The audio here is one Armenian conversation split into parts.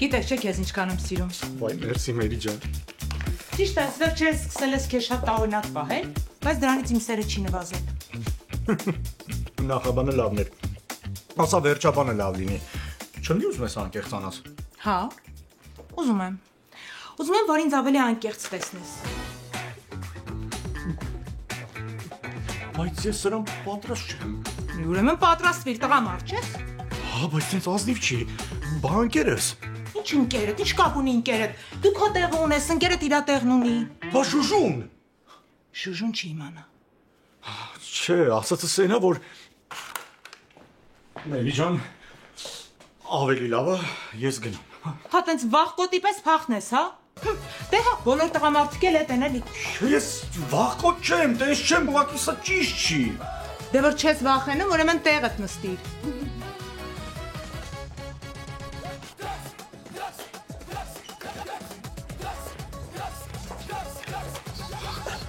Գիտես չէ քեզ ինչքան եմ սիրում։ Վայ, մերսի Մերի ջան։ Ճիշտ է, վերջերս սկսել ես քեզ շատ տարօրինակ պահել, բայց դրանից իմ սերը չի նվազել։ Նախաբանը լավն էր։ Ասա վերջաբանը լավ լինի։ Չլինի ուզում ես անկեղծանաս։ Հա։ Ուզում եմ։ Ուզում եմ, որ ինձ ավելի անկեղծ տեսնես։ Բայց ես սրան պատրաստ չեմ։ Ուրեմն պատրաստվիր, տղամարդ չես։ Հա, բայց ինձ ազնիվ չի։ Բա ընկերս։ Ինչ ընկերդ, ինչ կապ ունի ընկերդ։ Դու քո տեղը ունես, ընկերդ իր տեղն ունի։ Բա շուշուն։ Շուշուն չի իմանա։ Չէ, ասածը սենա, որ Մերի ջան, ավելի լավը ես գնամ։ Հա տենց վախկոտի պես փախնես, հա։ Դե հա, բոլոր տղամարդիկ էլ էտ են էլի։ Ես վախկոտ չեմ, տես չեմ, ուղղակի սա ճիշտ չի։ Դե որ չես վախենում, ուրեմն տեղդ նստիր։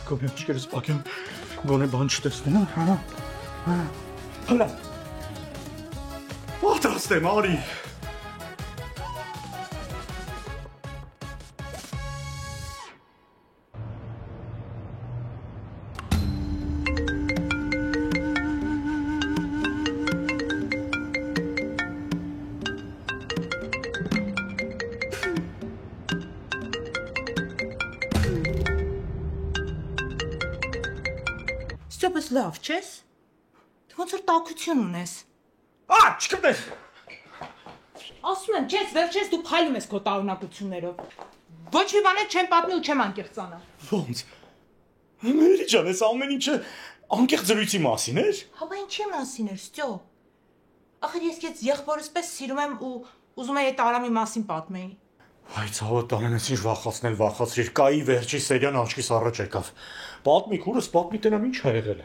Կոմի աչքերս պակեմ, գոնե բան չտեսնեմ, հա։ Հլա։ Պատրաստ եմ, արի։ Ստոպս լավ, չես։ Դու ոնց որ տաքություն ունես։ Չկպտես։ Ասում եմ, չես, վերջես դու փայլում ես քո տարօրինակություններով։ Ոչ մի բան չեմ պատմի ու չեմ անկեղծանա։ Ոնց։ Մերի ջան, այս ամեն ինչը անկեղծ զրույցի մասին էր։ Հա բա ինչի մասին էր, ստյո։ Ախր ես քեզ եղբորս պես սիրում եմ ու ուզում եմ այդ Արամի մասին պատմեի։ Այ ցավոտ տանենս ինչ վախացրիր, կայի վերջի սերիան աչքիս առաջ եկավ։ Պատմի քուրս, պատմի տենամ ինչ ա եղել։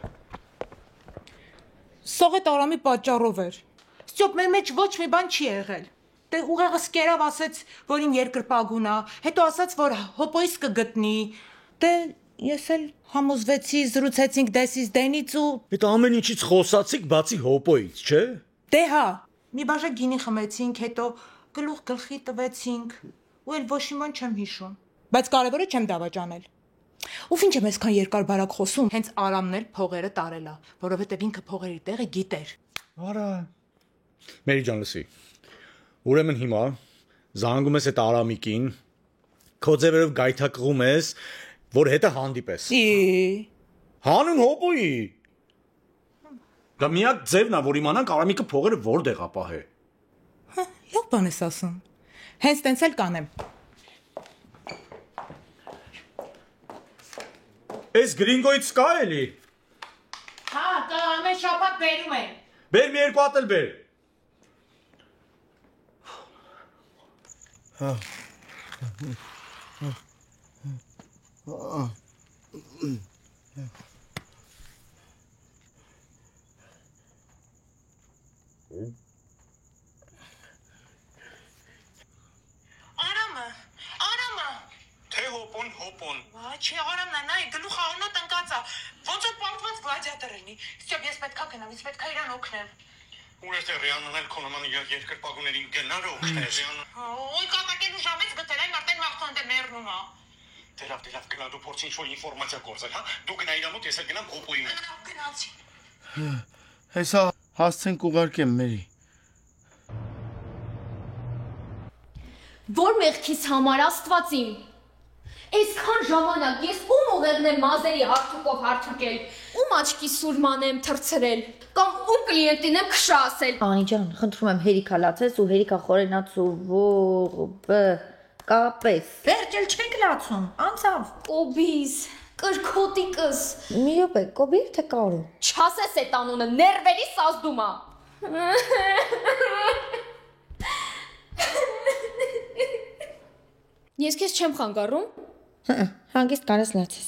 Սող այդ Արամի պատճառով էր։ Ստյոպ, մեր մեջ ոչ մի բան չի եղել։ Դե ուղեղս կերավ ասեց, որ իմ երկրպագուն ա, հետո ասաց, որ հոպոյս կգտնի։ Դե ես էլ համոզվեցի, զրուցեցինք դեսից դենից ու Այդ ամեն ինչից խոսացիք բացի հոպոից, չէ։ Դե հա, մի բաժակ գինի խմեցինք, հետո գլուխ գլխի տվեցինք, ու էլ ոչ մի բան չեմ հիշում։ Բայց կարևորը չեմ դավաճանել։ Ու ինչ եմ այսքան երկար բարակ խոսում, հենց Արամն էլ փողերը տարել ա, որովհետև ինքը փողերի տեղը գիտեր։ Արա։ Մերի ջան, լսի։ Ուրեմն հիմա զանգում ես այդ Արամիկին, քո ձևերով գայթակղում ես, որ հետը հանդիպես։ Հանուն հոպոյի։ Դա միակ ձևն է, որ իմանանք Արամիկը փողերը որտեղ ա պահե։ Հա, լավ բան ես ասում։ Հենց տենց էլ կանեմ։ Այս գրինգոից կա էլի։ Հա, կա, ամեն շաբաթ բերում են։ Բեր մի երկու հատ էլ բեր։ Արամը։ Թե հոպոն։ Վա, չի Արամն է, նայ, գլուխը առնոտ ընկած ա։ Ոնց որ պարտված գլադիատոր լինի։ Ստյոպ, ես պետքա գնամ, ես պետքա իրան օգնեմ։ Ու ես Ռիանն էլ քոնոման երկրպագուներին գնար օգնել Ռիանը։ Ոյ կատակելու ժամից գտել այն արդեն վախտան դե մեռնում ա։ Դե լավ, գնա դու փորձի ինչ-որ ինֆորմացիա կորզել, հա։ Դու գնա իր մոտ, ես էլ գնամ հոպոյի մոտ։ Գնացի։ Հեսա հասցենք ուղարկեմ Մերի։ Որ մեղքից համար Աստվածին։ Այսքան ժամանակ ես ում ուղեղն եմ մազերի հարթուկով հարթուկել, ում աչքի սուրման եմ թրցրել, կամ ում կլիենտին եմ քշա ասել։ Անի ջան, խնդրում եմ հերիքա լացես ու հերիքա խորենաց ու ողբ կապես։ Վերջ էլ չենք լացում, անցավ։ Կոբիս, կրկոտիկս։ Մի րոպե, Կոբիր թե Կարո։ Չասես այդ անունը, ներվերի սազդում ա։ Ես քեզ չեմ խանգարում։ Հանգիստ կարես լացես։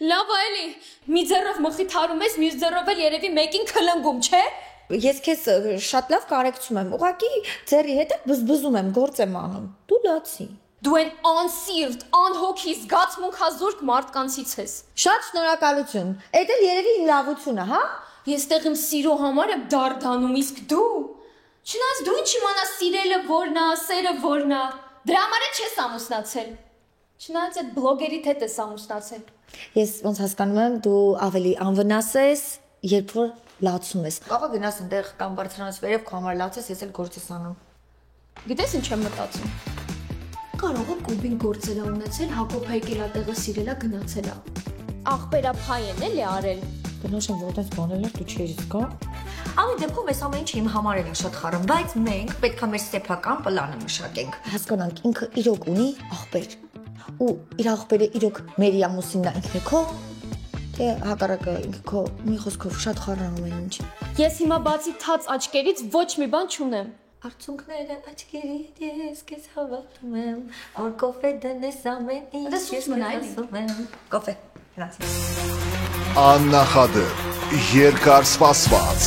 Լավ էլի, մի ձեռով մխիթարում ես, մյուս ձեռով էլ երևի մեկին քլնգում, չէ։ Ես քեզ շատ լավ կարեկցում եմ, ուղղակի ձեռի հետ բզբզում եմ, գործ եմ անում։ Դու լացի։ Դու են անսիրտ, անհոգի զգացմունքազուրկ մարդկանցից ես։ Շատ շնորհակալություն։ Էդ էլ երևի իմ լավությունը, հա։ Ես տեղ իմ սիրո համար եմ դարդանում, իսկ դու Չնայած դու ինչ իմանաս սիրելը որն է, սերը որն է։ Դրա համար չես ամուսնացել։ Չնայած այդ բլոգերիդ հետ ես ամուսնացել։ Ես ոնց հասկանում եմ, դու ավելի անվնաս ես, երբ որ լացում ես։ Կարող գնաս այնտեղ կամ բարձրանաս վերև քո համար լացես, ես էլ գործ ես անում։ Գիտես ինչ եմ մտածում։ Կարող է կոբին գործել է ունեցել, Հակոբ Հայկելա տեղը սիրելա գնացելա։ Աղբերափայեն էլի արել։ Բնոշ եմ որտես բանել դու չես զգա։ Ամեն դեպքում այս ամեն ինչը իմ համար էլ է շատ խառն, բայց մենք պետք է մեր սեփական պլանը մշակենք։ Հասկանանք, ինքը իրոք ունի աղբեր։ Ու իր աղբերը իրոք մեր ամուսինն է ինքը քո։ Թե հակառակը ինքը քո մի խոսքով շատ խառն ամեն ինչ։ Ես հիմա բացի թաց աչքերից ոչ մի բան չունեմ։ Արցունքները աչքերիդ ես քեզ հավատում եմ, որ կոֆե դնես ամեն ինչ ես ասում եմ։ Կոֆե, հրացի։ Աննախադեպ, երկար սպասված,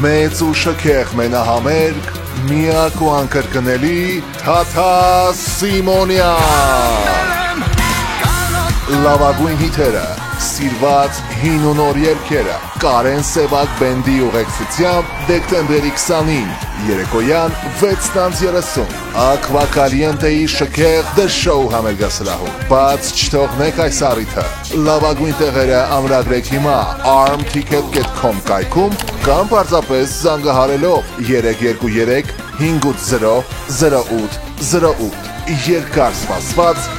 մեծ ու շքեղ մենահամերգ, միակ ու անկրկնելի Թաթա Սիմոնյան։ Լավագույն հիթերը, սիրված հին ու նոր երգերը, Կարեն Սևակ բենդի ուղեկցությամբ դեկտեմբերի 20-ին, երեկոյան 6:30, Ակվա Կալիենտեի շքեղ The Show համերգասրահում։ Բաց չթողնեք այս առիթը։ Լավագույն տեղերը ամրագրեք հիմա armticket.com կայքում կամ պարզապես զանգահարելով 323 580 0808։ Երկար սպասված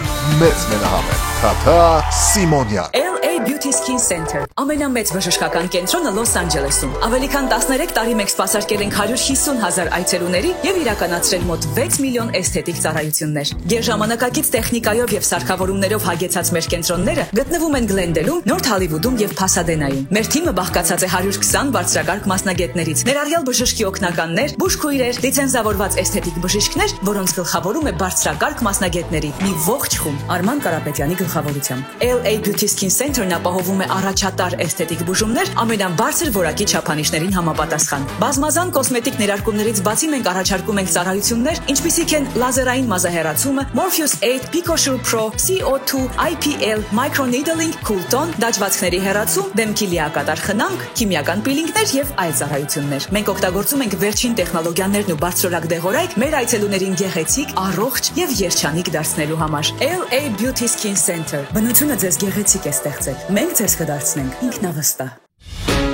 մեծ մենահամերգ Թաթա Սիմոնյան։ LA Beauty Skin Center ամենամեծ բժշկական կենտրոնը Լոս Անջելեսում։ Ավելի քան 13 տարի մենք սպասարկել ենք 150,000 այցելուների եւ իրականացրել մոտ 6 միլիոն էսթետիկ ծառայություններ։ Գերժամանակակից տեխնիկայով եւ սարքավորումներով հագեցած մեր կենտրոնները գտնվում են Գլենդելում, Նորթ Հոլիվուդում եւ Փասադենայում։ Մեր թիմը բաղկացած է 120 բարձրակարգ մասնագետներից, ներառյալ բժշկի օգնականներ, բուժքույրեր, լիցենզավորված էսթետիկ բժիշկներ, որոնց գլխավորում է բարձրակարգ մասնագետների մի ողջ խումբ Արման Կարապետյանի գլխավորությամբ։ LA Beauty Skin Center-ն ապահովում է առաջատար էսթետիկ բուժումներ ամենաբարձր որակի չափանիշներին համապատասխան։ Բազմազան կոսմետիկ ներարկումներից բացի մենք առաջարկում ենք ծառայություններ, ինչպիսիք են լազերային մազահեռացումը, Morpheus 8, PicoSure Pro, CO2, IPL, microneedling, Cooltone, դաջվածքների հեռացում, դեմքի լիակատար խնամք, քիմիական պիլինգներ եւ այլ ծառայություններ։ Մենք օգտագործում ենք վերջին տեխնոլոգիաներ ու բարձրորակ դեղորայք մեր այցելուներին գեղեցիկ, առողջ եւ երջանիկ դարձնելու համար։ LA Beauty Skin Center։ Բնությունը ձեզ գեղեցիկ է ստեղծել։ Մենք ձեզ կդարձնենք ինքնավստահ։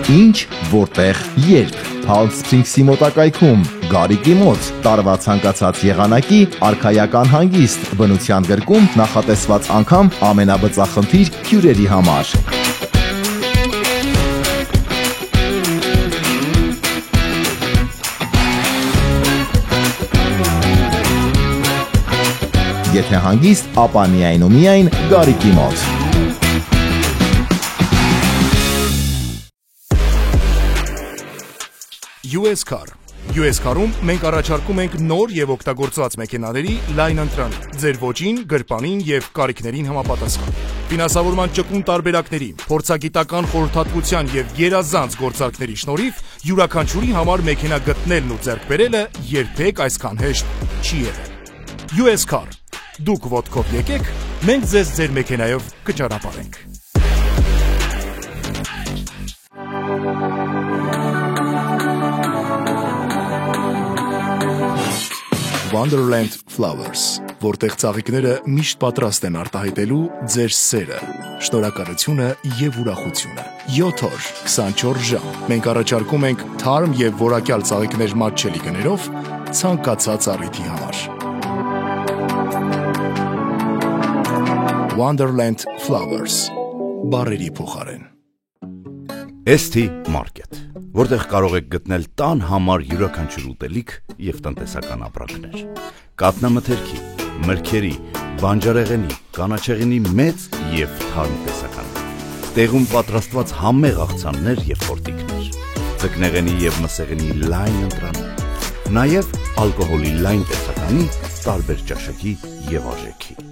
Ինչ, որտեղ, երբ Palm Springs-ի մոտակայքում, Գարիկի մոտ, տարվա ցանկացած եղանակի, արքայական հանգիստ, բնության գրկում նախատեսված անգամ ամենաբծախնդիր հյուրերի համար։ Եթե հանգիստ, ապա միայն ու միայն Գարիկի մոտ։ US Car US Car-ում մենք առաջարկում ենք նոր եւ օգտագործված մեքենաների լայն ընտրան, ձեր ոճին, գրպանին եւ կարիքներին համապատասխան։ Ֆինանսավորման ճկուն տարբերակների, փորձագիտական խորհրդատվության եւ գերազանց գործարքների շնորհիվ յուրաքանչյուրի համար մեքենա գտնելն ու ձեռք բերելը երբեք այսքան հեշտ չի եղել։ US Car Դուք ոտքով եկեք, մենք ձեզ ձեր մեքենայով կճանապարհենք։ Wonderland Flowers, որտեղ ծաղիկները միշտ պատրաստ են արտահայտելու ձեր սերը, շնորհակալությունը եւ ուրախությունը։ 7 օր, 24 ժամ։ Մենք առաջարկում ենք թարմ եւ որակյալ ծաղիկներ մատչելի գներով ցանկացած առիթի համար։ Wonderland Flowers, բարերի փոխարեն։ ST Market, որտեղ կարող եք գտնել տան համար յուրաքանչյուր ուտելիք եւ տնտեսական ապրանքներ։ Կաթնամթերքի, մրգերի, բանջարեղենի, կանաչեղենի մեծ եւ թարմ տեսականներ։ Տեղում պատրաստված համեղ աղցաններ եւ խորտիկներ։ Ձկնեղենի եւ մսեղենի լայն ընտրաններ։ Նաեւ ալկոհոլի լայն տեսականի տարբեր ճաշակի եւ արժեքի։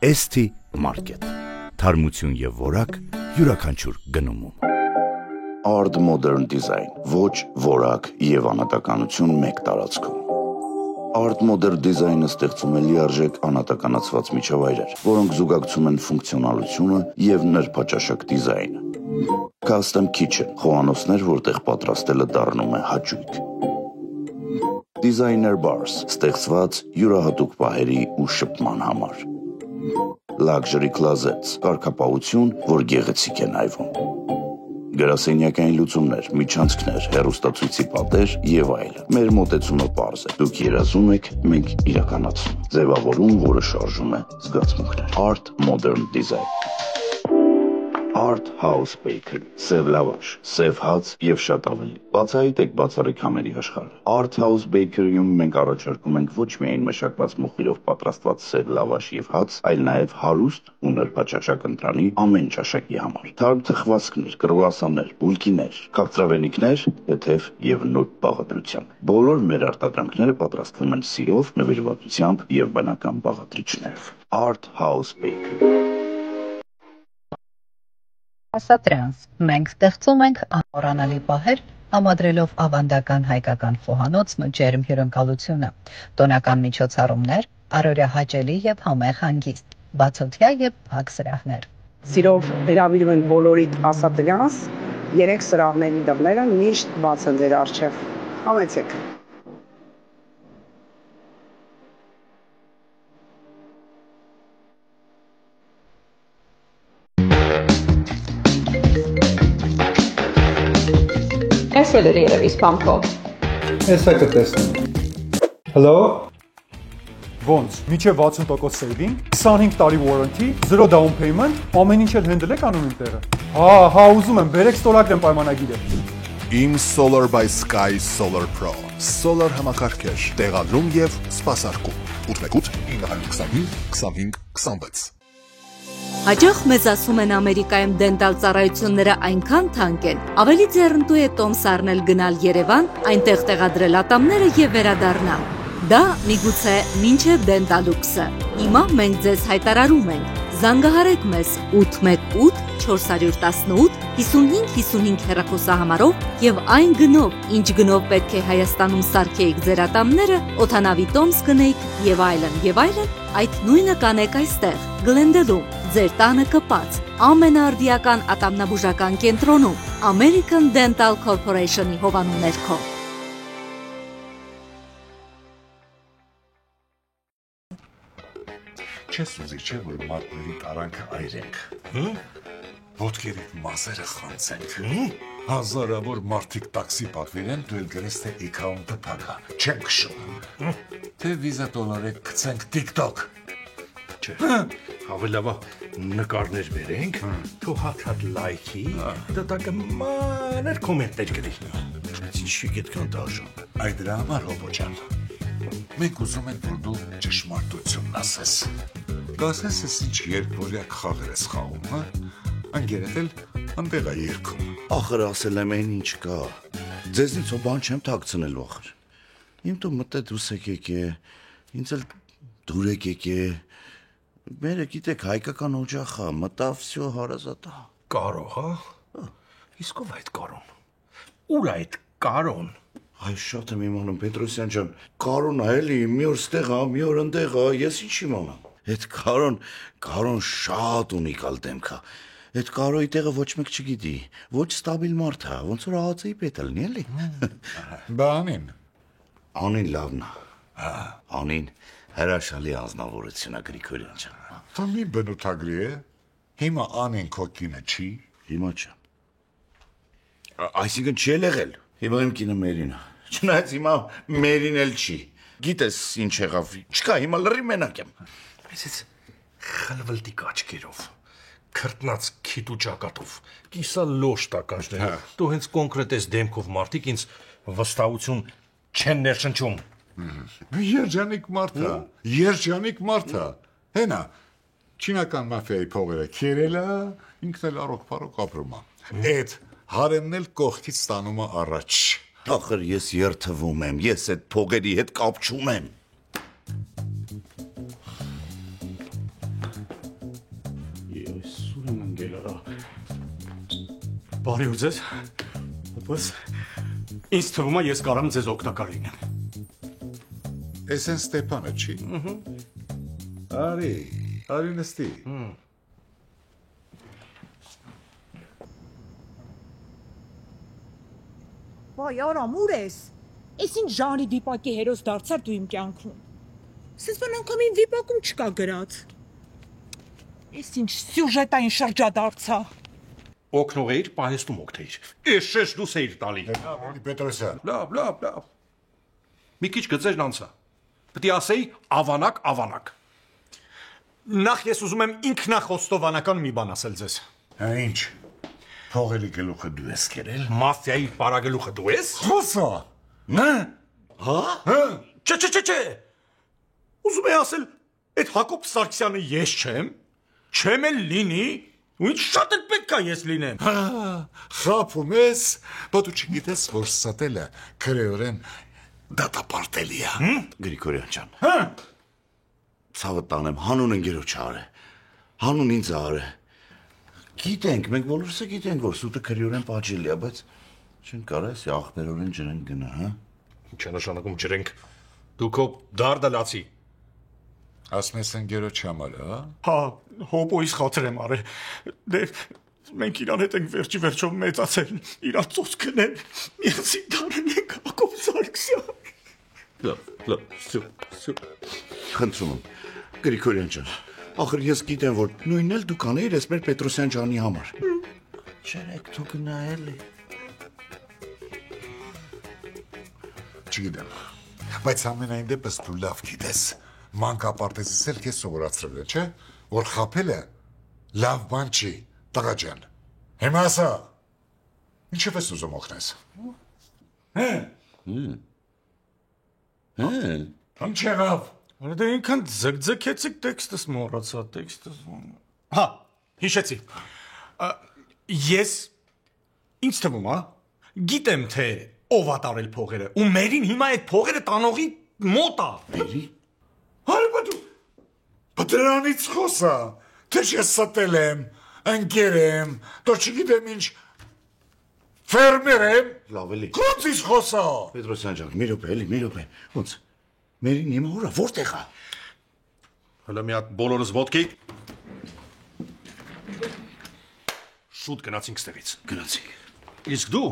ST Market, թարմություն եւ որակ յուրաքանչյուր գնումում։ Art Modern Design, ոչ որակ եւ անհատականություն մեկ տարածքում։ Art Modern Design-ը ստեղծում է լիարժեք անհատականացված միջավայրեր, որոնք զուգակցում են ֆունկցիոնալությունը եւ նրբաճաշակ դիզայնը։ Custom Kitchen, խոհանոցներ, որտեղ պատրաստելը դառնում է հաճույք։ Designer Bars, ստեղծված յուրահատուկ պահերի ու շփման համար։ Luxury Closets, կարգապահություն, որ գեղեցիկ է նայվում։ Գրասենյակային լուծումներ, միջանցքներ, հեռուստացույցի պատեր եւ այլն։ Մեր մոտեցումը պարզ է։ Դուք երազում եք, մենք իրականացնում։ Ձևավորում, որը շարժում է զգացմունքներ։ Art Modern Design։ Art House Bakery, սև լավաշ, սև հաց եւ շատ ավելի։ Բացահայտեք բացառիկ համերի աշխարհը։ Art House Bakery-ում մենք առաջարկում ենք ոչ միայն մշակված մոխիրով պատրաստված սև լավաշ եւ հաց, այլ նաեւ հարուստ ու նրբաճաշակ ընտրանի ամեն ճաշակի համար։ Թարմ թխվածքներ, կրուասաններ, բուլկիներ, քաղցրավենիքներ, թեթև եւ նոտ բաղադրությամբ։ Բոլոր մեր արտադրանքները պատրաստվում են սիրով, նվիրվածությամբ եւ բնական բաղադրիչներով։ Art House Bakery։ Ասատրանս, մենք ստեղծում ենք անմոռանալի պահեր, համադրելով ավանդական հայկական խոհանոցն ու ջերմ հյուրընկալությունը, տոնական միջոցառումներ, առօրյա հաճելի եւ համեղ հանգիստ, բացօթյա եւ փակ սրահներ։ Սիրով հրավիրում ենք բոլորիդ ասատրանս, 3 սրահների դռները միշտ բաց են ձեր առջև։ Համեցեք։ Երևի սպամքով։ Հեսա կտեսնեմ։ Hello։ Ոնց, միջև 60% saving, 25 տարի warranty, 0 down payment, ամեն ինչ էլ handle եք անում իմ տեղը։ Հա, ուզում եմ, բերեք ստորագրեմ պայմանագիրը։ Իմ Solar by Sky Solar Pro, Solar համակարգեր, տեղադրում եւ սպասարկում։ 818 925 25 26։ Հաճախ մեզ ասում են Ամերիկայում դենտալ ծառայությունները այնքան թանկ են, ավելի ձեռնտու է տոմս առնել գնալ Երևան, այնտեղ տեղադրել ատամները եւ վերադառնալ։ Դա միգուցե մինչև դենտալուքսը։ Հիմա մենք ձեզ հայտարարում ենք. զանգահարեք մեզ 818 418 5555 հեռախոսահամարով եւ այն գնով, ինչ գնով պետք է Հայաստանում սարքեիք ձեր ատամները, օդանավի տոմս գնեիք եւ այլն, այդ նույնը կանեք այստեղ, Գլենդելում, ձեր տանը կպած, ամենաարդիական ատամնաբուժական կենտրոնում, American Dental Corporation-ի հովանու ներքո։ Չես ուզի չէ, որ մարդների տարանքը այրենք, ոտքերիդ մազերը խանցենք, հազարավոր մարդիկ տաքսի պատվիրեն, դու էլ գրես, թե էքաունտը փակա, չեմ քշում, թե վիզա դոլարը գցենք TikTok։ Չէ, հավելավա նկարներ վերենք, թող հատ լայքի, հետո տակը մանր կոմենտներ գրի։ Ինչի գիտքան դաժան։ Այդ դրա համար հոբոջան։ Մենք ուզում ենք, որ դու ճշմարտությունն ասես։ Կասես ես ինչ երկվորյակ խաղեր ես խաղում, հա? Անգերետ էլ անդեղ է երկում։ Ախր ասել եմ այն ինչ կա։ Ձեզնից ո բան չեմ թաքցնել վախր։ Իմ դու մտե դուս եկեք է, ինձ էլ դուր եկեք է։ Մերը գիտեք հայկական օջախա, մտավ всё հարազատա։ Կարո, հա? Իսկ ով այդ Կարոն։ Ուր այդ Կարոն։ Այ շատ եմ իմանում Պետրոսյան ջան, Կարոնը էլի մի օր ստեղ է, մի օր ընդեղ է, ես ինչ իմանամ։ Այդ Կարոն շատ ունիկալ դեմք է։ Այդ Կարոյի տեղը ոչ մեկ չգիտի, ոչ ստաբիլ մարդ է, ոնց որ ԱԱՑ-ի պետ է լինի էլի։ Բա Անին։ Անին լավն է։ Անին հրաշալի անձնավորություն է Գրիգորյան ջան։ Դա մի բնութագրի է։ Հիմա Անին քո կինը չի։ Հիմա չէ։ Այսինքն չի եղել։ Հիմա իմ կինը Մերին է։ Չնայած հիմա Մերին էլ չի։ Գիտես ինչ եղավ։ Չկա, հիմա լրի մենակ եմ։ Այսից խլվլտիկ աչքերով, քրտնած քիթու ճակատով, կիսա լոշ տակաշներով, դու հենց կոնկրետ ես դեմքով մարդիկ ինձ վստահություն չեն ներշնչում։ Երջանիկ մարդ է։ Հենա, չինական մաֆիայի փողերը քերել է, ինքն էլ առողջ ապրում է։ Այդ հարեմն էլ կողքից ստանում է առաջ։ Ախր ես երթվում եմ, ես այդ փողերի հետ կապ չունեմ։ Ես սուրն ընկել արա։ Բարի ուզես, բայց ինձ թվում է ես կարամ ձեզ օգտակար լինեմ։ Էս են Ստեփանը չի։ Արի նստի։ Վայ, Արամ, ուր ես։ Էս ինչ ժանրի վիպակի հերոս դարձար դու իմ կյանքում։ Սեզվան անգամին վիպակում չկա գրած։ Էս ինչ սյուժետային շրջադարձա։ Օգնող էիր, պահեստում օգնեիր։ Էս շեշ դուս էիր տալի։ Պետրոսյան։ Լավ։ Մի քիչ գծերն անցա։ Պետք է ասեի ավանակ։ Նախ ես ուզում եմ ինքնախոստովանական մի բան ասել ձեզ։ Ինչ։ Փողերի գլուխը դու ես կերել։ Մաֆիայի պարագլուխը դու ես։ Խոսա։ Հա։ Չէ։ Ուզում եմ ասել, այդ Հակոբ Սարգսյանը ես չեմ, չեմ էլ լինի, ու ինչ շատ էլ պետք է ես լինեմ։ Խափում ես, բայց դու չգիտես, որ ստելը քրեորեն դատապարտելի է։ Գրիգորյան ջան։ Ցավը տանեմ, հանուն ընկերոջ արը։ Հանուն ինձ արը։ Գիտենք, մենք բոլորս գիտենք, որ սուտը քրեորեն պատժելի է, բայց չեն կարա էսի աղբերորեն ջրենք գնա, հա։ Ինչ է նշանակում ջրենք։ Դու քո դարդը լացի։ Ասում ես ընկերոջ համար, հա։ Հա, հոբոյից խաթր եմ արել։ Դե մենք իրան հետ ենք վերջի մեծացել, իրա ծոսկն են, միասին դարել ենք Հակոբ Սարգսյան։ Լավ, սու։ Խնդրում եմ, Գրիգորյան ջան, ախր ես գիտեմ, որ նույնն էլ դու կանեիր ես մեր Պետրոսյան ջանի համար։ Չերեք դու գնա էլի։ Չգիտեմ, բայց ամենայն դեպս դու լավ գիտես, մանկապարտեզից էլ քեզ սովորացրել է, չէ՞, որ խաբելը լավ բան չի, տղա ջան։ Հիմա ասա, ինչով ես ուզում օգնես։ Ինչ եղավ։ Դե ինքան ձգձգեցիք տեքստս մոռացա, տեքստս։ Հա, հիշեցի։ Ես ինձ թվում է, գիտեմ թե ով է տարել փողերը, ու մերին հիմա այդ փողերը տանողի մոտ է։ Մերի։ Հարբա դրանից խոսա, թե ես ստել եմ, ընկեր եմ, դու չգիտեմ ինչ ֆերմեր եմ։ Լավ էլի։ Ոնց խոսա։ Պետրոսյան ջան, մի րոպե։ Ոնց։ Մերին հիմա ուրա որտեղ է։ Հələ մի հատ բոլորս ոտքի։ Շուտ գնացինք ստեղից։ Գնացինք։ Իսկ դու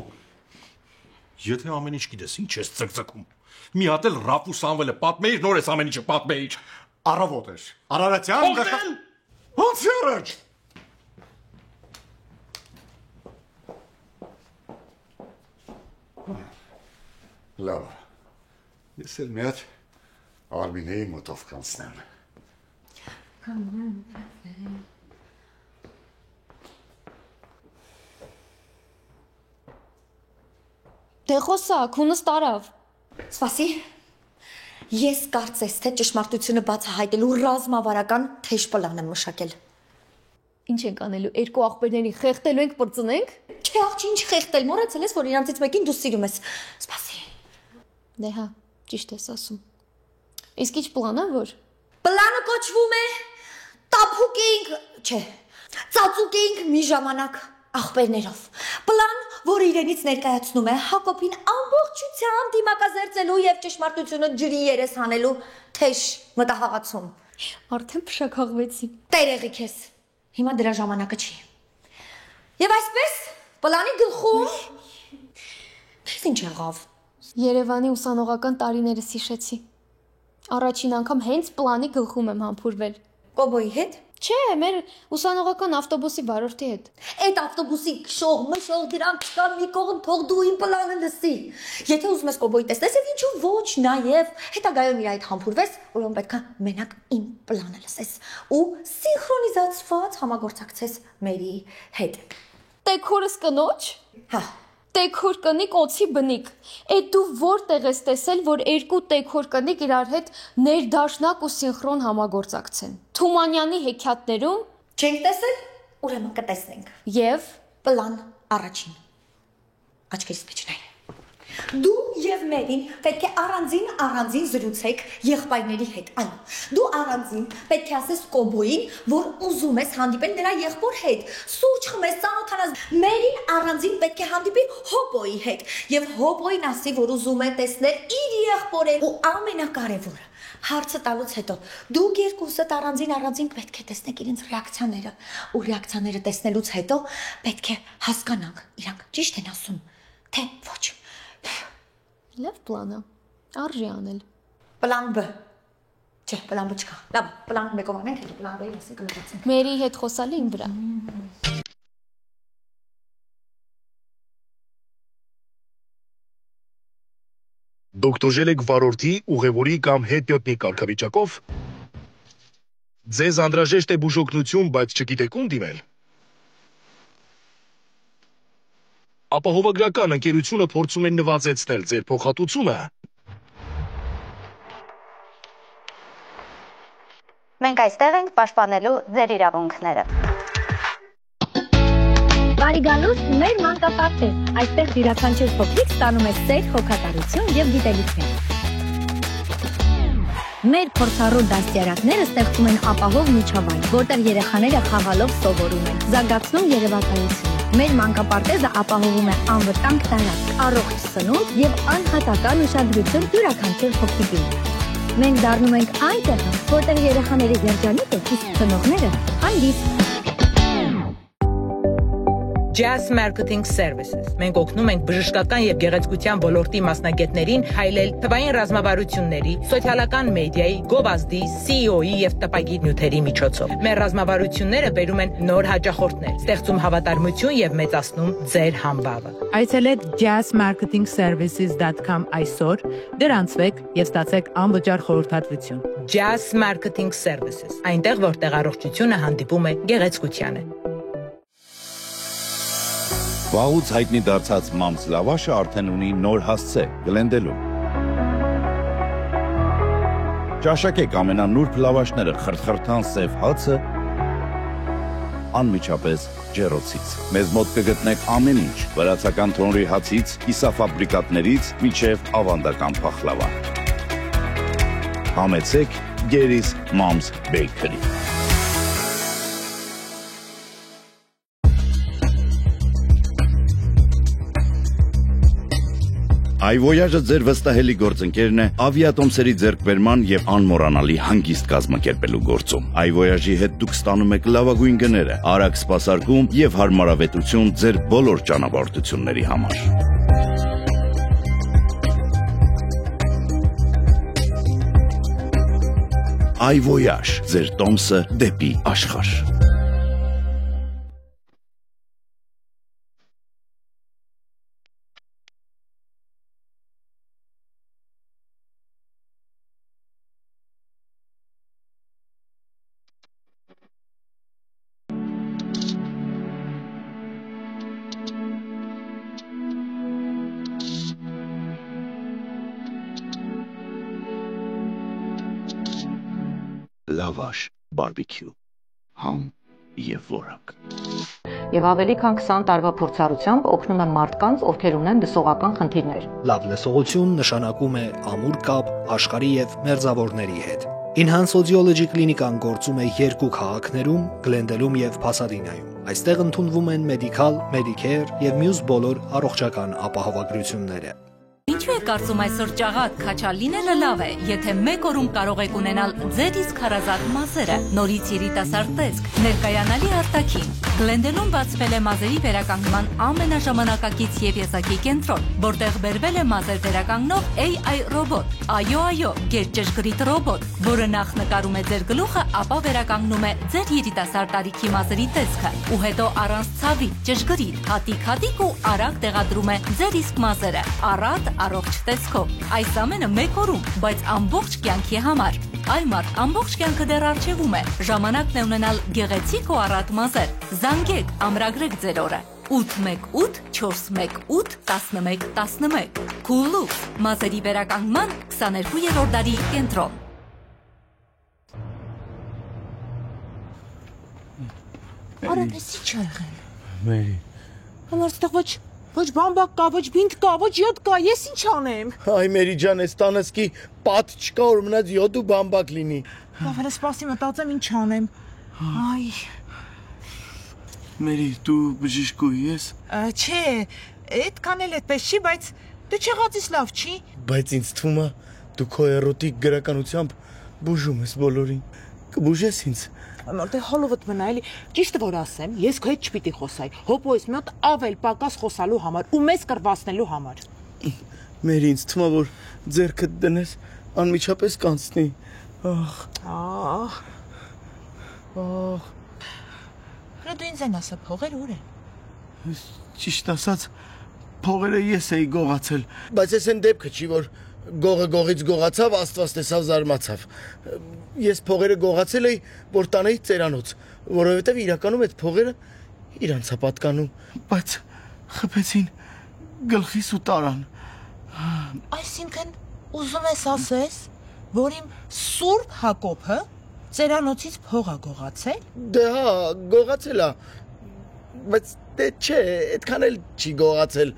եթե ամեն ինչ գիտես, ինչ ես ծկծկում։ Մի հատ էլ Ռաֆ ու Սամվելը պատմեիր, նոր ես ամեն ինչը պատմեիր։ Առավոտ էր։ Արարատյան ոնց առաջ։ Լավ։ Ես էլ մի հատ Արմինեի մոտով կանցնեմ։ Դե խոսա, քունս տարավ։ Սպասի։ Ես կարծես թե ճշմարտությունը բացահայտելու ռազմավարական թեժ պլան եմ մշակել։ Ինչ ենք անելու, երկու աղբերների խեղտելու ենք, պրծնենք։ Չէ, աղջի, ինչ խեղտել, մոռացել ես, որ իրանցից մեկին դու սիրում ես։ Սպասի։ Դե հա, ճիշտ ես ասում։ Իսկ ինչ պլան է, որ։ Պլանը կոչվում է տափուկինք, չէ, ծածուկինք մի ժամանակ աղբերներով։ Պլան, որ իրենից ներկայացնում է Հակոբին ամբողջությամբ դիմակազերծելու եւ ճշմարտությունը ջրի երես հանելու թեժ մտահղացում։ Արդեն փշակաղվեցի։ Տերեղի քեզ։ Հիմա դրա ժամանակը չի։ Եվ այսպես պլանի գլխում քեզ ինչ եղավ։ Երևանի ուսանողական տարիներս հիշեցի։ Առաջին անգամ հենց պլանի գլխում եմ համբուրվել։ Կոբոյի հետ։ Չէ, մեր ուսանողական ավտոբուսի վարորդի հետ։ Այդ ավտոբուսի քշող, մշող դրանք չկան մի կողմ, թող դու իմ պլանը լսի։ Եթե ուզում ես Կոբոյի տեսնես, եւ ինչու ոչ, նաեւ հետագայում իր այդ համբուրվես, ուրեմն պետքա մենակ իմ պլանը լսես ու սինխրոնիզացված համագործակցես մերի հետ։ Տեքորս կնոջ։ Հա։ Տեքոր կնիկ օծի բնիկ։ Էդ դու որտեղ ես տեսել, որ երկու տեքոր կնիկ իրար հետ ներդաշնակ ու սինխրոն համագործակցեն։ Թումանյանի հեքիաթներում չենք տեսել, ուրեմն կտեսնենք։ Եվ պլան առաջին։ Աչքերից մեջ նայ։ Դու եւ Մերին պետք է առանձին զրուցեք եղբայրների հետ։ Այո, դու առանձին պետք է ասես Կոբոյին, որ ուզում ես հանդիպել նրա եղբոր հետ։ Սուրճ խմես, ծանոթանաս։ Մերին առանձին պետք է հանդիպի Հոբոյի հետ եւ Հոբոյին ասի, որ ուզում է տեսնել իր եղբորը։ Ու ամենակարևորը, հարցը տալուց հետո դուք երկուսդ առանձին պետք է տեսնեք իրենց ռեակցիաները։ Ու ռեակցիաները տեսնելուց հետո պետք է հասկանանք, իրանք ճիշտ են ասում, թե ոչ։ Լավ պլան է։ Արժի անել։ Պլան B։ Չէ, պլան B չկա։ Լավ, պլան B-ով անենք, հետո պլան B-ը ասենք կլուծենք։ Մերի հետ խոսալի իմ վրա։ Դուք տուժել եք վարորդի, ուղևորի կամ հետիոտնի կարգավիճակով։ Ձեզ անհրաժեշտ է բուժօգնություն, բայց չգիտեք ում դիմել։ Ապահովագրական ընկերությունը փորձում է նվազեցնել ձեր փոխհատուցումը։ Մենք այստեղ ենք պաշտպանելու ձեր իրավունքները։ Բարի գալուս մեր մանկապարտեզ։ Այստեղ յուրաքանչյուր փոքրիկ ստանում է սեր, հոգատարություն եւ գիտելիքներ։ Մեր փորձառու դաստիարակները ստեղծում են ապահով միջավայր, որտեղ երեխաները խաղալով սովորում են, զարգացնում երևակայությունը։ Մեր մանկապարտեզը ապահովում է անվտանգ տարածք, առողջ սնունդ եւ անհատական ուշադրություն յուրաքանչյուր փոքրիկին։ Մենք դառնում ենք այն տեղը, որտեղ երեխաների երջանիկ է, իսկ ծնողները հանգիստ։ Jazz Marketing Services։ Մենք օգնում ենք բժշկական եւ գեղեցկության ոլորտի մասնագետներին հայլել թվային ռազմավարությունների, սոցիալական մեդիայի, գովազդի, CEO-ի եւ տպագիր նյութերի միջոցով։ Մեր ռազմավարությունները բերում են նոր հաճախորդներ, ստեղծում հավատարմություն եւ մեծացնում ձեր համբավը։ Այցելեք jazzmarketingservices.com այսօր, դրանցվեք եւ ստացեք անվճար խորհրդատվություն։ Jazz Marketing Services։ Այնտեղ, որտեղ առողջությունը հանդիպում է գեղեցկությանը։ Վաղուց հայտնի դարձած մամս լավաշը արդեն ունի նոր հասցե Գլենդելում։ Ճաշակեք ամենանուրբ լավաշները խրթխրթան սև հացը անմիջապես ջեռոցից։ Մեզ մոտ կգտնեք ամեն ինչ՝ վրացական թոնրի հացից, կիսաֆաբրիկատներից մինչև ավանդական փախլավա։ Համեցեք Գերիս Mom's Bakery։ iVoyage-ը ձեր վստահելի գործընկերն է ավիատոմսերի ձեռքբերման եւ անմոռանալի հանգիստ կազմակերպելու գործում։ iVoyage-ի հետ դուք ստանում եք լավագույն գները, արագ սպասարկում եւ հարմարավետություն ձեր բոլոր ճանապարհորդությունների համար։ iVoyage, ձեր տոմսը դեպի աշխարհ։ Լավաշ, բարբիքյու, համ եւ որակ։ Եվ ավելի քան 20 տարվա փորձառությամբ օգնում եմ մարդկանց, ովքեր ունեն լսողական խնդիրներ։ Լավ լսողություն նշանակում է ամուր կապ աշխարհի եւ մերձավորների հետ։ Enhance Audiology Clinic-ան գործում է 2 քաղաքներում՝ Գլենդելում եւ Փասադինայում։ Այստեղ ընդունվում են Medical, Medicare եւ մյուս բոլոր առողջական ապահովագրությունները։ Ինչու է կարծում այսօր ճաղատ քաչալ լինելը լավ է, եթե մեկ օրում կարող եք ունենալ ձեր իսկ հարազատ մազերը, նորից երիտասարդ տեսք, ներկայանալի արտաքին։ Գլենդելում բացվել է մազերի վերականգնման ամենաժամանակակից եւ եզակի կենտրոն, որտեղ բերվել է մազեր վերականգնող AI ռոբոտ, այո, գերճշգրիտ ռոբոտ, որը նախ նկարում է ձեր գլուխը, ապա վերականգնում է ձեր երիտասարդ տարիքի մազերի տեսքը, ու հետո առանց ցավի, ճշգրիտ, հատիկ ու արագ տեղադրում է ձեր իսկ մազերը, առատ առողջ տեսքով։ Այս ամենը մեկ օրում, բայց ամբողջ կյանքի համար։ Այ մարդ, ամբողջ կյանքը դեռ առջևում է։ Ժամանակն է ունենալ գեղեցիկ ու առատ մազեր։ Զանգեք, ամրագրեք ձեր օրը։ 818-418-1111 Cool-Look, մազերի վերականգնման 22-րդ դարի կենտրոն։ Արդ էս ի՞նչ ա եղել։ Մերի։ Համարստեղ ոչ բամբակ կա, ոչ բինտ կա, ոչ յոդ կա, ես ինչ անեմ։ Այ Մերի ջան, այս տանսկի պատ չկա, որ մնաց յոդ ու բամբակ լինի։ Լավ, հələ սպասի մտածեմ ինչ անեմ։ Այ։ Մերի, դու բժիշկուհի ես։ Չէ, այդքան էլ այդպես չի, բայց դու չեղածից լավ չի։ Բայց ինձ թվում է դու քո էրոտիկ գրականությամբ բուժում ես բոլորին։ Կբուժես ինձ։ Դե հոլովդ մնա էլի, ճիշտը որ ասեմ, ես քո հետ չպիտի խոսայի, հոպոյս մի հատ ավել պակաս խոսալու համար ու մեզ կրվացնելու համար։ Մեր ինձ թվում է որ ձերքդ դնես անմիջապես կանցնի։ Ահ։ Դու ինձ են ասա փողեր ուր են։ Ճիշտ ասած փողերը ես էի գողացել, բայց ես այն դեպքը չի որ գողը գողից գողացավ, Աստված տեսավ զարմացավ։ Ես փողերը գողացել էի, որ տանեի ծերանոց, որովհետև իրականում այդ փողերը իրանց է պատկանում, բայց խփեցին գլխիս ու տարան։ Այսինքն ուզում ես ասես, որ իմ Սուրբ Հակոբը ծերանոցից փող է գողացել։ Դե հա, գողացել է, բայց դե չէ, այդքան էլ չի գողացել,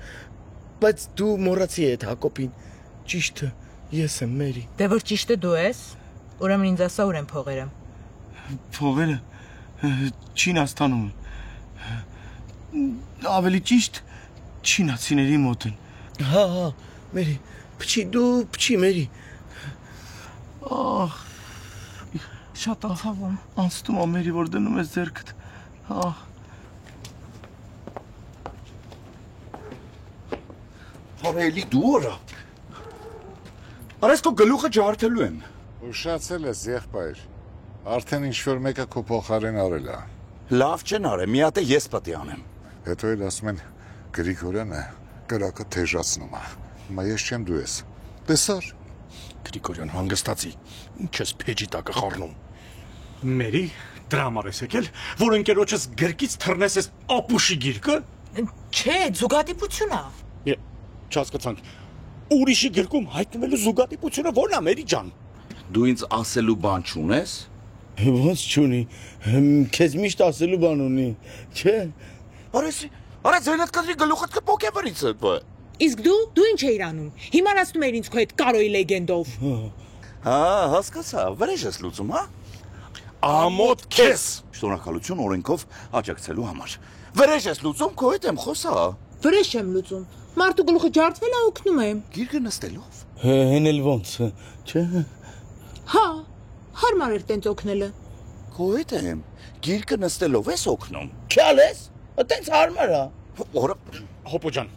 բայց դու մոռացի այդ Հակոբին, ճիշտը ես եմ Մերի։ Դե որ ճիշտը դու ես, ուրեմն ինձ ասա ուր են փողերը։ Փողերը Չինաստանում են, ավելի ճիշտ չինացիների մոտ են։ Հա, Մերի, փչի Մերի։ Շատ ախավում, անցնում է Մերի, որ դնում ես ձերքդ։ Հարելի դու որա։ Արես քո գլուխը ջարդելու եմ։ Ուշացել ես եղբայր։ Արդեն ինչ-որ մեկը քո փոխարեն արել է։ Լավ չեն արել, մի հատ ես պետք է անեմ։ Հետո էլ ասում են Գրիգորյանը կրակը թեժացնում է։ Հիմա ես չեմ դու ես։ Տեսար։ Գրիգորյան հանգստացի։ Ինչ ես փեջի տակը խառնում։ Մերի, դրամար ես եկել, որ ընկերոջս գրկից թռնես ես ապուշի գիրկը։ Չէ, զուգադիպություն է։ Չհասկացանք։ Ուրիշի գրկում հայտնվելու զուգադիպությունը ո՞րն է, Մերի ջան։ Դու ինձ ասելու բան չունես։ Ոնց չունի։ Քեզ միշտ ասելու բան ունի, չէ։ Արա ձենդ կտրի գլուխդ կփոքե վրից։ Իսկ դու ինչ էիր անում։ Հիմարացնում էիր ինձ քո այդ կարոյի լեգենդով։ Հա, հասկացա, վրեժ ես լուծում, հա։ Ամոթ քեզ։ Շնորհակալություն օրենքով աջակցելու համար։ Վրեժ ես լուծում, քո հետ եմ խոսա։ Վրեժ եմ լուծում։ Մարդու գլուխը ջարդվել է, օգնում եմ։ Գիրկը նստելով։ Հեն էլ ոնց, չէ։ Հա, հարմար էր տենց օգնելը։ Քո հետ եմ։ Գիրկը նստելով ես օգնում։ Քյալ ես։ Տենց հարմար է։ Օրա, Հոպո ջան,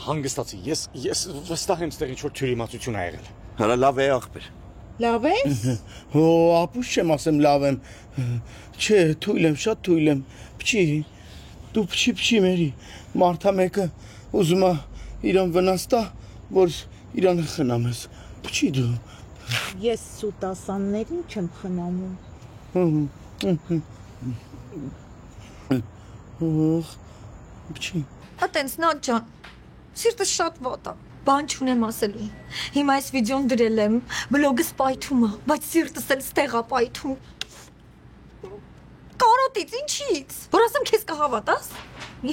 հանգստացի, ես վստահ եմ ստեղ ինչ-որ թյուրիմացություն ա եղել։ Հələ լավ է ախպեր։ Լավ ես։ Հո, ապուշ չեմ ասեմ լավ եմ։ Չէ, թույլ եմ, շատ թույլ եմ։ Փչի։ Դու փչի Մերի։ Մարդա մեկը ուզում է իրան վնաս տա, որ իրանը խնամես։ Փչի դու։ Ես սուտասաններին չեմ խնամում։ Փչի։ Ատենց նա ջան, սիրտս շատ վատ է, բան չունեմ ասելու։ Հիմա այս վիդեոն դրել եմ, բլոգս պայթում է, բայց սիրտս էլ ստեղ է պայթում։ Կարոտից ինչից։ Որ ասեմ քեզ կհավատաս։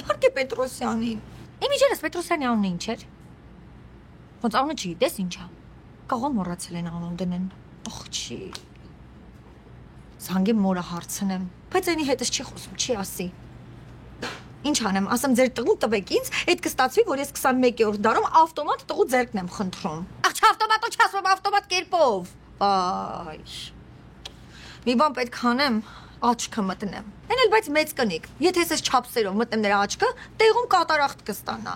Իհարկե Պետրոսյանին։ Իմ իջերս Պետրոսյանի անունը ինչ էր։ Ոնց անունը չգիտես ինչ է։ Կաղոն մոռացել են անուն դնեն։ Աղջի։ Զանգեմ մորը հարցնեմ, բայց այնի հետս չի խոսում, չի ասի։ Ինչ անեմ, ասեմ ձեր տղուն տվեք ինձ, այդ կստացվի, որ ես 21-րդ դարում ավտոմատ տղու ձեռքն եմ խնդրում։ Աղ չավտոմատը չասում, ավտոմատ կերպով։ Վայ։ Մի բան պետք անեմ, աչքը մտնեմ։ Էն էլ բայց մեծ կնիկ, եթե ես այս չափսերով մտնեմ նրա աչքը, տեղում կատարախտ կստանա։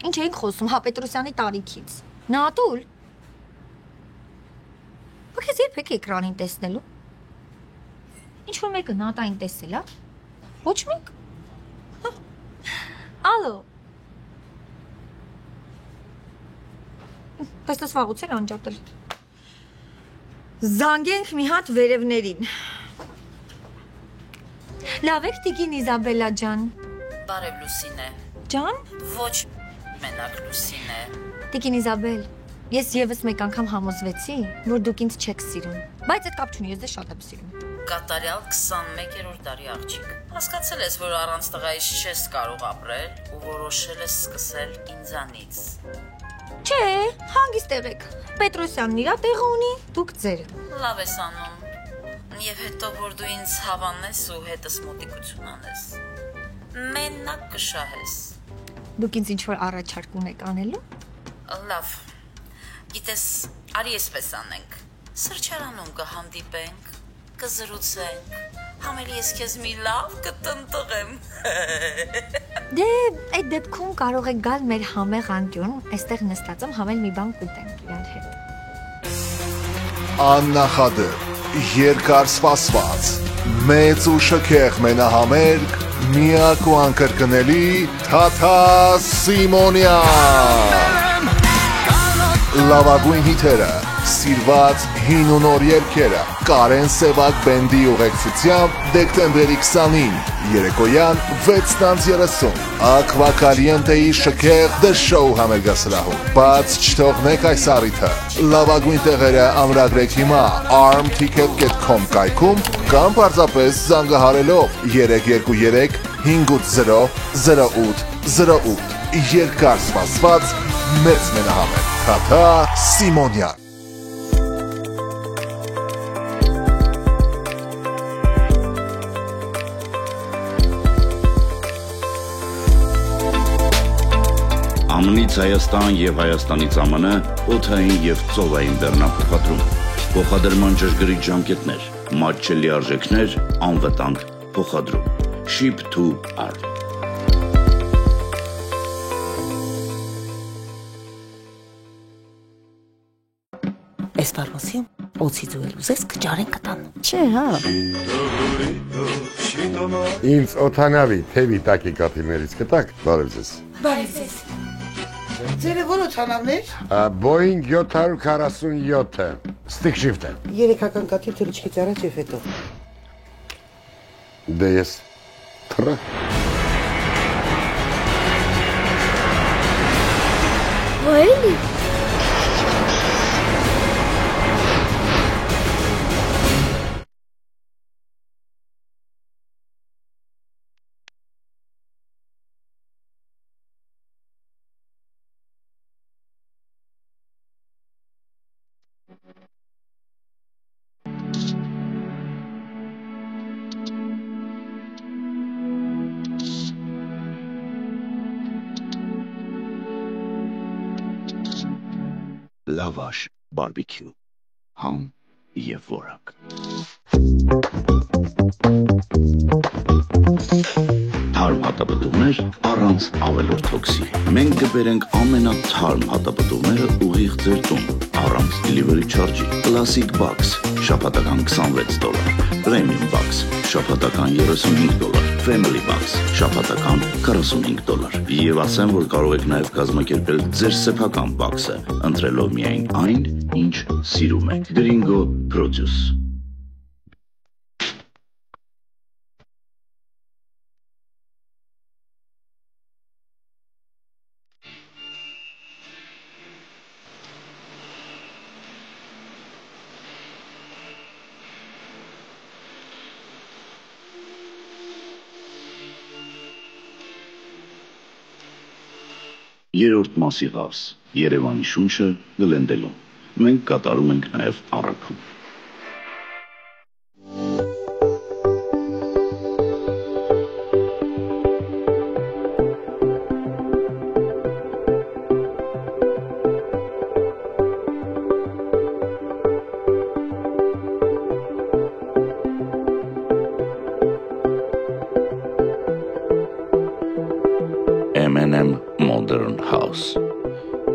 Ինչ էինք խոսում Հապետրոսյանի տարիքից։ Նատուլ։ Բայց ես երբ եք էկրանին տեսնելու։ Ինչ-որ մեկը նատային տեսել, հա։ Ոչ մեկ։ Ալո։ Բայց դες վաղուց էլ անջատել։ Զանգենք մի հատ վերևներին։ Լավ եք Տիկին Իզաբելա ջան։ Բարև Լուսինե։ Ջան։ Ոչ մենակ Լուսինե։ Տիկին Իզաբել, ես եւս մեկ անգամ համոզվեցի, որ դուք ինձ չեք սիրում, բայց այդ կապ չունի, ես ձեզ շատ եմ սիրում։ Կատարյալ 21-րդ դարի աղջիկ։ Հասկացել ես, որ առանց տղայից չես կարող ապրել ու որոշել ես սկսել ինձանից։ Չէ, հանգիստ եղեք։ Պետրոսյանն իր տեղը ունի, դուք ձերը։ Լավ ես անում։ Եվ հետո որ դու ինձ հավանես ու հետս մոտիկություն անես։ Մենակ կշահես։ Դուք ինձ ինչ-որ առաջարկ ունեք անելու։ Լավ։ Գիտես, արի էսպես անենք։ Սրճարանում կհանդիպենք, կզրուցենք, Համելի ես քեզ մի լավ կտնտղեմ։ Դե, այդ դեպքում կարող եք գալ մեր համեղ անկյուն, այստեղ նստած եմ համել մի բան կուտենք իրար հետ։ Աննախադեպ, երկար սպասված, մեծ ու շքեղ մենահամերգ, միակ ու անկրկնելի Թաթա Սիմոնյան։ Լավագույն հիթերը, սիրված հին ու նոր երգերը, Կարեն Սևակ բենդի ուղեկցությամբ դեկտեմբերի 20-ին, երեկոյան 6:30, Ակվա Կալիենտեի շքեղ The Show համերգասրահում։ Բաց չթողնեք այս առիթը։ Լավագույն տեղերը ամրագրեք հիմա armticket.com կայքում կամ պարզապես զանգահարելով 323 580 0808։ Երկար սպասված մեծ մենահամերգ Թաթա Սիմոնյան։ ԱՄՆ-ից Հայաստան եւ Հայաստանից ԱՄՆ, օդային եւ ծովային բեռնափոխադրում, փոխադրման ճշգրիտ ժամկետներ, մատչելի արժեքներ, անվտանգ փոխադրում։ Ship to Art։ Այս բարոսիում օծի ձուել ուզես կճարեն կտան։ Չէ, հա։ Ինձ օթանավի թևի տակի կաթիլներից կտակ, բարև ձեզ։ Բարև ձեզ։ Ձերը որ օթանավներ։ Boeing 747-ը, stick shift-ը։ Երեքական կաթիլ թռիչքից առաջ եւ հետո։ Դե ես թռա։ Ոելի։ Լավաշ բարբիքյու, համ և որակ։ Թարմ հատապտուղներ առանց ավելորդ հոգսի։ Մենք կբերենք ամենաթարմ հատապտուղները ուղիղ ձեր տուն, առանց delivery charge-ի։ Classic Box, շաբաթական $26, Premium Box, շաբաթական $35, Family Box, շաբաթական $45։ Եվ ասեմ, որ կարող եք նաև կազմակերպել ձեր սեփական box-ը, ընտրելով միայն այն, ինչ սիրում եք։ Gringo Produce։ Երրորդ մասի ղարս, Երևանի շունչը գլենդելում։ Մենք կատարում ենք նաև առաքում։ M&M Modern House։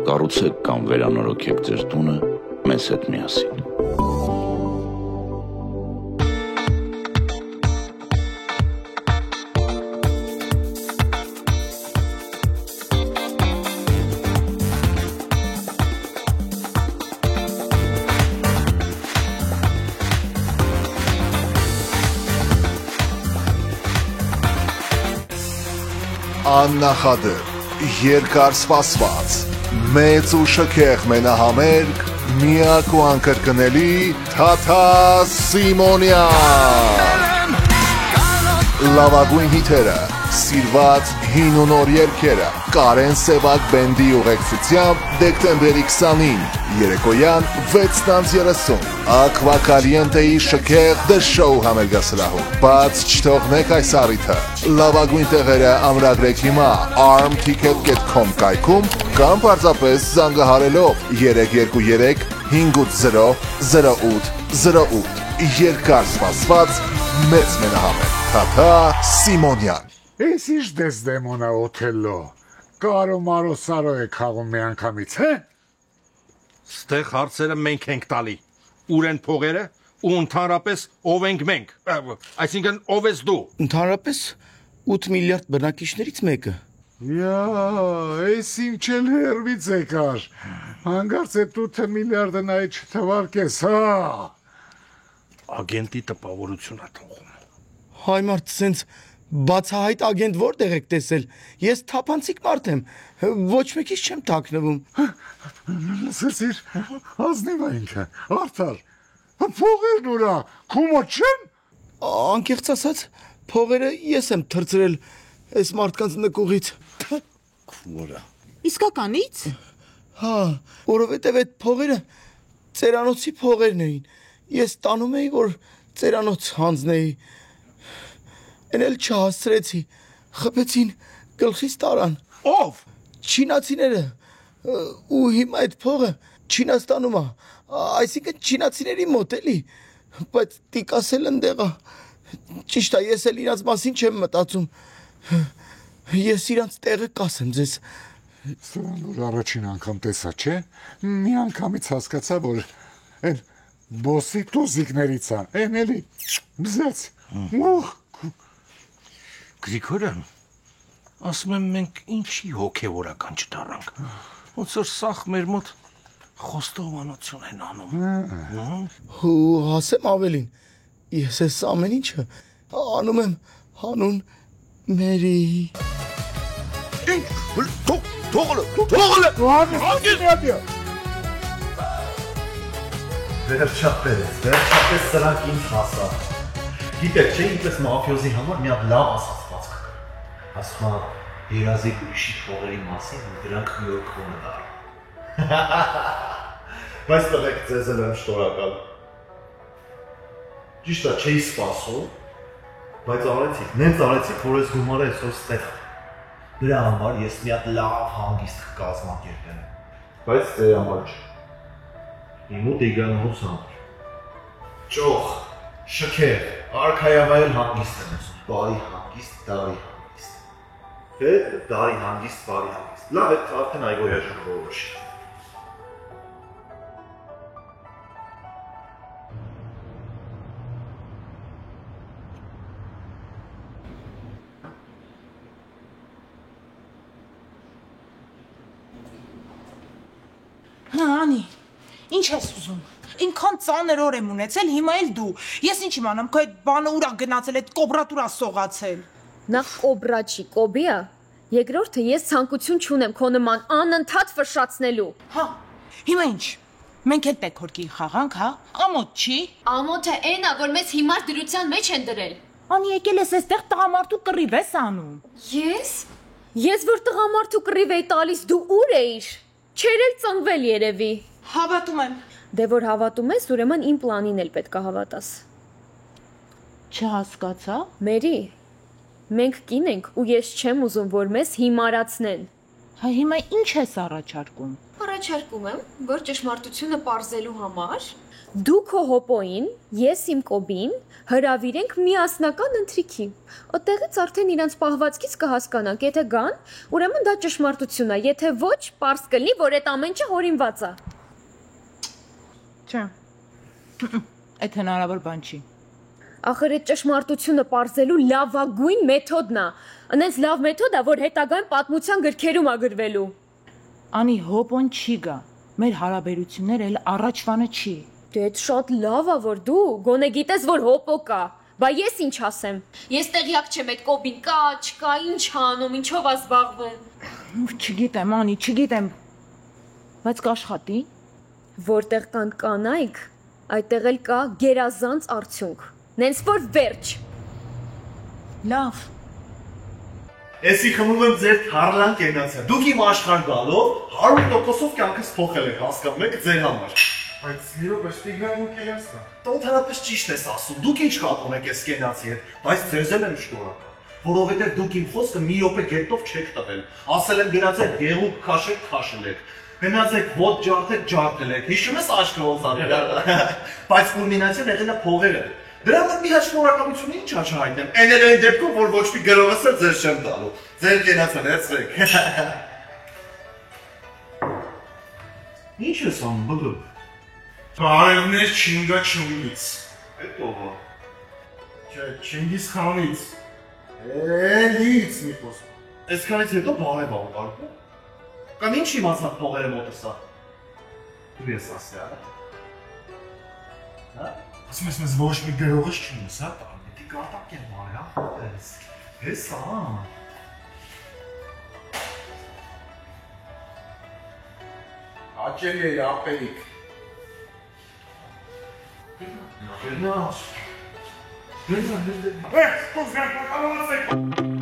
Կառուցեք կամ վերանորոգեք ձեր տունը մեզ հետ միասին։ Աննախադեպ, երկար սպասված, մեծ ու շքեղ մենահամերգ, միակ ու անկրկնելի Թաթա Սիմոնյան։ Լավագույն հիթերը, սիրված հին ու նոր երգերը, Կարեն Սևակ բենդի ուղեկցությամբ դեկտեմբերի 20-ին, երեկոյան 6:30, Ակվա Կալիենտեի շքեղ The Show համերգասրահում։ Բաց չթողնեք այս առիթը։ Լավագույն տեղերը ամրագրեք հիմա armticket.com կայքում կամ պարզապես զանգահարելով 323 580 0808։ Երկար սպասված մեծ մենահամեր Թաթա Սիմոնյան։ Էս ինչ դեսդեմոնա Օթելլո։ Կարո մարո սարո է խաղում մի անգամից, հե՞։ Ստեղ հարցերը մենք ենք տալի։ Ուր են փողերը ու ընդհանրապես ով ենք մենք։ Այսինքն ով ես դու։ Ընդհանրապես 8 միլիարդ բնակիչներից մեկը։ Յա, էս ինչ էլ հերվից եկար։ Հանգարց է 8 միլիարդը նայ չթվարկես, հա։ Ագենտի տպավորությունա թողում։ Հայ մարդ, սենց բացահայտ ագենտ որտեղ եք տեսել։ Ես թափանցիկ մարդ եմ, ոչ մեկից չեմ թաքնվում։ Լսեցիր, ազնիվ է ինքը, արդար։ Փողերն ուրա, քումոտ չեն։ Անկեղծ ասած, փողերը ես եմ թրծրել այս մարդկանց նկուղից։ Քուրա։ Իսկականից։ Հա, որովհետև այդ փողերը ծերանոցի փողերն էին։ Ես տանում էի, որ ծերանոց հանձնեի։ Էն էլ չհասցրեցի, խփեցին, գլխից տարան։ Ով։ Չինացիները։ Ու հիմա այդ փողը Չինաստանում է, այսինքն չինացիների մոտ էլի, բայց տիկասել ընդեղա։ Ճիշտ է, ես էլ իրանց մասին չեմ մտածում։ Ես իրանց տեղը կասեմ ձեզ։ Սրան որ առաջին անգամ տեսա, չէ։ Մի անգամից հասկացա, որ այն բոսի տուզիկներից է, այն էլի բզեց։ Գրիգորյան, ասում եմ մենք ինչի հոգևորական չդառանք։ Ոնց որ սաղ մեր մոտ խոստովանություն են անում։ Ու ասեմ ավելին, ես այս ամեն ինչը անում եմ հանուն Մերի։ Ինչ, թողը։ Վերջապես սրանք ինձ հասա։ Գիտեք, չէ, ինպես մաֆիոզի համար մի հատ լավ ասացված կա։ Ասում է, երազիկ ուրիշի փողերի մասին ու դրանք մի օր քոնը դառնա։ Բայց տղեկ ձեզ էլ եմ շնորհակալ։ Ճիշտ է, չէի սպասում, բայց արեցիք, նենց արեցիք, որ ես գումարը այսօր ստեղ։ Դրա համար ես մի հատ լավ հանգիստ կազմակերպեմ։ Բայց դե համար չէ։ Իմ ու Տիգրանոց համար։ Ճոխ, շքեր, արքայավայել հանգիստ եմ ուզում, բարի հանգիստ, դարի հանգիստ։ Հետ, դարի հանգիստ, բարի հանգիստ։ Լավ է, արդեն այգոյա շուտ որոշի։ Հա, Անի, ինչ ես ուզում։ Ինքան ծանր օր եմ ունեցել, հիմա էլ դու։ Ես ինչ իմանամ, քո այդ բանը ուրա գնացել, այդ կոբրատուրա սողացել։ Նախ կոբրա չի, կոբիա։ Երկրորդը ես ցանկություն չունեմ քո նման անընդհատ ֆշշացնելու։ Հա, հիմա ինչ։ Մենք էլ տեքորկի խաղանք, հա։ Ամոթ չի։ Ամոթը այն է, որ մեզ հիմար դրության մեջ են դրել։ Անի եկել ես այստեղ տղամարդու կռիվ ես անում։ Ես։ Ես որ տղամարդու կռիվ էի տալիս, դու ուր էիր։ Չեր էլ ծնվել երևի։ Հավատում եմ։ Դե որ հավատում ես, ուրեմն իմ պլանին էլ պետք է հավատաս։ Չհասկացա։ Մերի, մենք կին ենք ու ես չեմ ուզում, որ մեզ հիմարացնեն։ Հա հիմա ինչ ես առաջարկում։ Առաջարկում եմ, որ ճշմարտությունը պարզելու համար դու քո հոպոին, ես իմ կոբին հրավիրենք միասնական ընթրիքի։ Այդտեղից արդեն իրանց պահվածքից կհասկանանք, եթե գան, ուրեմն դա ճշմարտություն է, եթե ոչ, պարզ կլինի, որ այդ ամեն ինչը հորինված է։ Չէ։ Այդ հնարավոր բան չի։ Ախր այդ ճշմարտությունը պարզելու լավագույն մեթոդն է։ Այնպես լավ մեթոդ է, որ հետագայում պատմության գրքերում է գրվելու։ Անի հոպոն չի գա։ Մեր հարաբերությունները էլ առաջվանը չի։ Դե այդ շատ լավ է, որ դու գոնե գիտես, որ հոպո կա։ Բա ես ինչ ասեմ։ Ես տեղյակ չեմ այդ կոբին կա, չկա, ինչ անում, ինչով է զբաղվում։ Չգիտեմ, Անի, չգիտեմ։ Բայց կաշխատի։ Որտեղ կան կանայք, այդտեղ էլ կա գերազանց արդյունք։ Նենց որ վերջ։ Լավ։ Էսի խմում եմ ձեր թարլան կենացիա։ Դուք իմ աշխարհ գալով 100%-ով կյանքս փոխել եք, հասկանում եք, ձեր համար։ Բայց իրոք էս Տիգրանը կերած է։ Տոթարապես ճիշտ ես ասում։ Դուք ինչ կապ ունեք էս կենացի հետ, բայց ձեզ էլ եմ շնորհակալ, որովհետև դուք իմ խոսքը մի րոպե գետով չեք տվել։ Ասել եմ գնացեք դեղուկ քաշեք, քաշել եք։ Գնացեք ոտ ջարդեք, ջարդել եք։ Հիշում ես աշկը ոնց արել։ Բայց կուլմինացիան եղել է փողերը։ Դրա մոտ մի հաշ շնորհակալություն ինչ չհայտնեմ։ Այն դեպքում, որ ոչ մի գրողս էլ ձեր չեմ տալու։ Ձեր կենացան երցրեք։ Ինչ ես անում, բլու։ Բարևներ Չինգաչունից։ Այդ ով է։ Չէ, Չինգիզ խանից։ Էլից մի խոսք։ Այսքանից հետո բարև աղարկու։ Կամ ինչ իմացավ փողերը մոտս է։ Դու ես ասել։ Հա։ Ասում ես մեզ ոչ մի գրողս չունես, հա, պիտի կարտակ եմ բարի, հա, խոտես։ Ես ա։ Աչելի է ապերիկ։ Գնաս։ Գնաս։ Կոզգան, կոզգան,